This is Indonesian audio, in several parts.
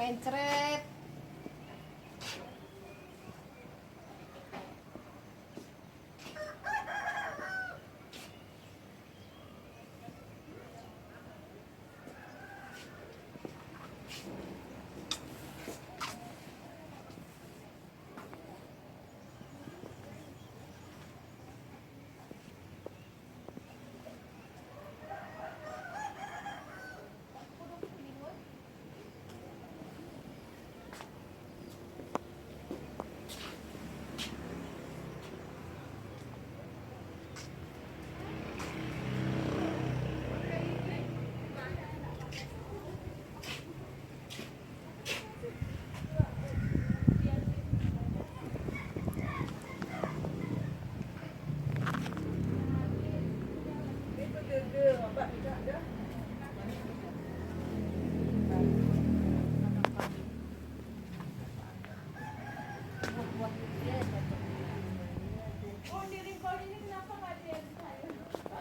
mencret.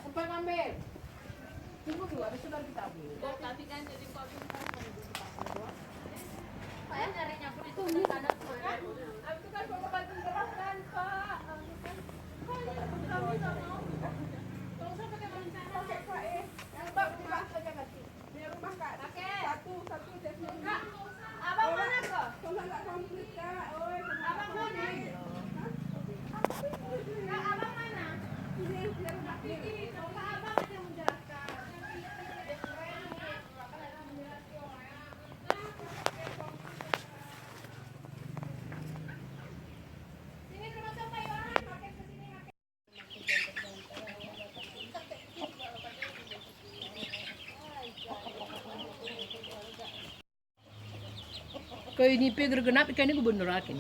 Sempat ambil. Tunggu dulu, habis itu baru kita ambil. Tapi kan jadi kopi Pak ya nyari nyapu itu benar tanah kan? Habis itu kan bapak bantu beras kan Pak. Kok ini kami nggak mau? Kalau saya pakai rencana. Pakai Pak yang Pak rumah saja ganti. Di rumah Kak. Pakai. Satu jasnya. Kak, abang mana kok? Kalau nggak komplit Kak. Abang mana? Kak, abang mana? Ini di rumah ini. Coba abang aja menjelaskan. Sini rumah coba ya orang pakai ke sini pakai. Kayak ini peger genap ikannya gubernur akin.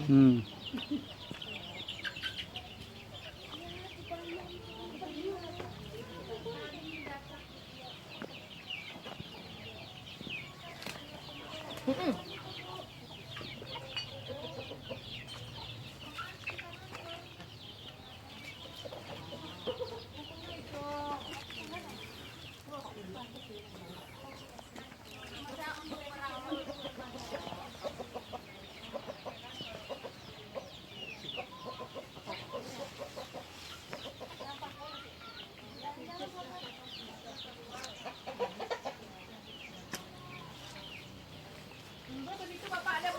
Begitu Bapak ada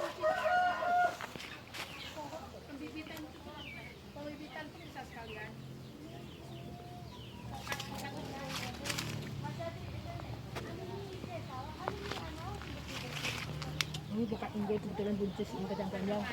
pembibitan pun bisa sekalian. Ini bukan injek kebetulan buncis ini kacang-kacang.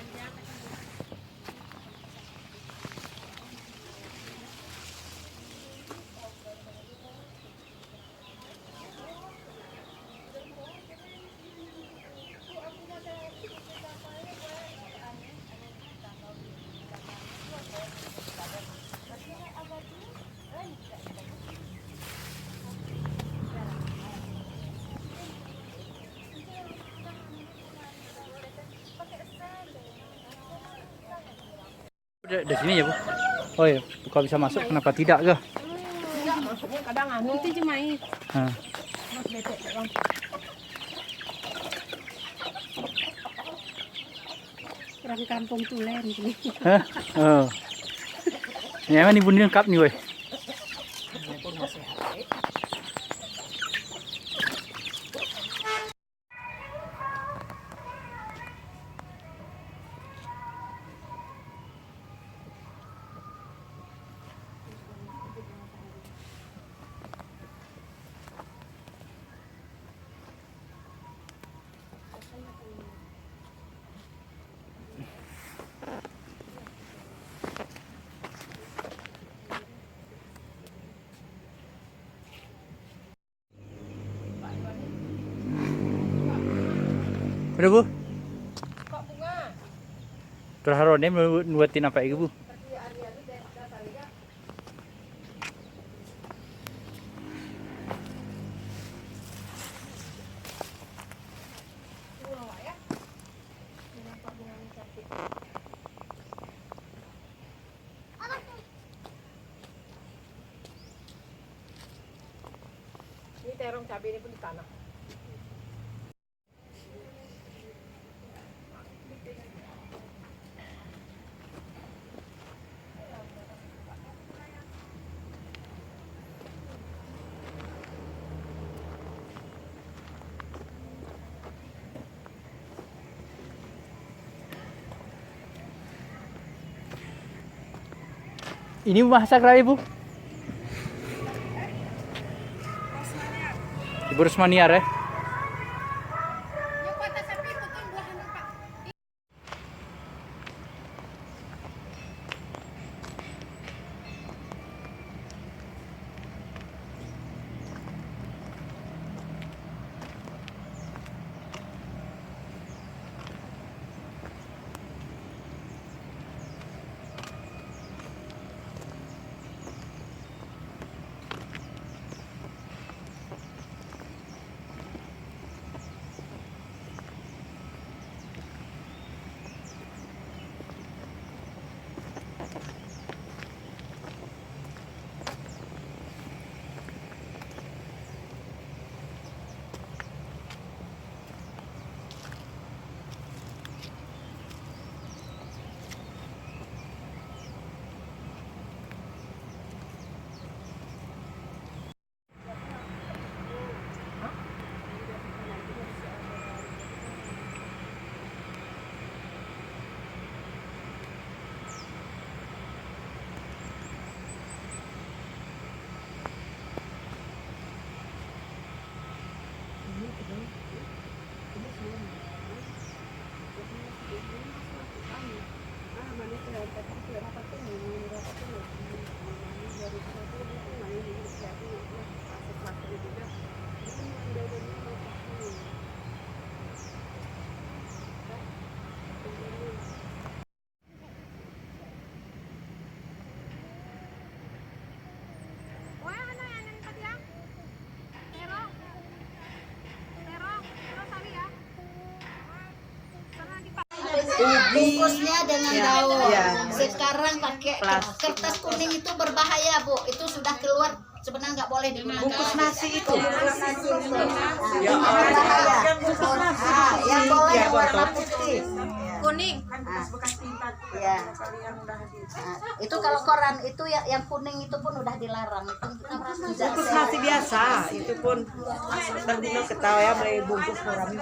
Di sini ya Bu? Oh ya, kalau bisa masuk kenapa tidak ke? Enggak, masuknya kadang anu. Nanti jemai. Mas betek bang. Orang kampung Tulen ini. Hah? Oh. Ya emang ibu ini lengkap nih weh. Ini pun masih sehat. Udah Bu? Kok bunga? Terus Haronnya buatin apa itu Bu? Ini terong cabai ini pun di tanah. Ini masak lah Ibu. Ibu Rusmaniar ya. Yung kota sapi ko to, buwahan ng pa. Bungkusnya dengan daun. Sekarang pakai kertas kuning itu berbahaya, Bu. Itu sudah keluar, sebenarnya nggak boleh digunakan. Bungkus nasi itu. Yang boleh yang warna putih. Kuning. Ya. Itu kalau koran itu yang kuning itu pun udah dilarang. Itu kita merasa Bungkus nasi biasa, itu pun terguna ketawa ya, beli bungkus koran.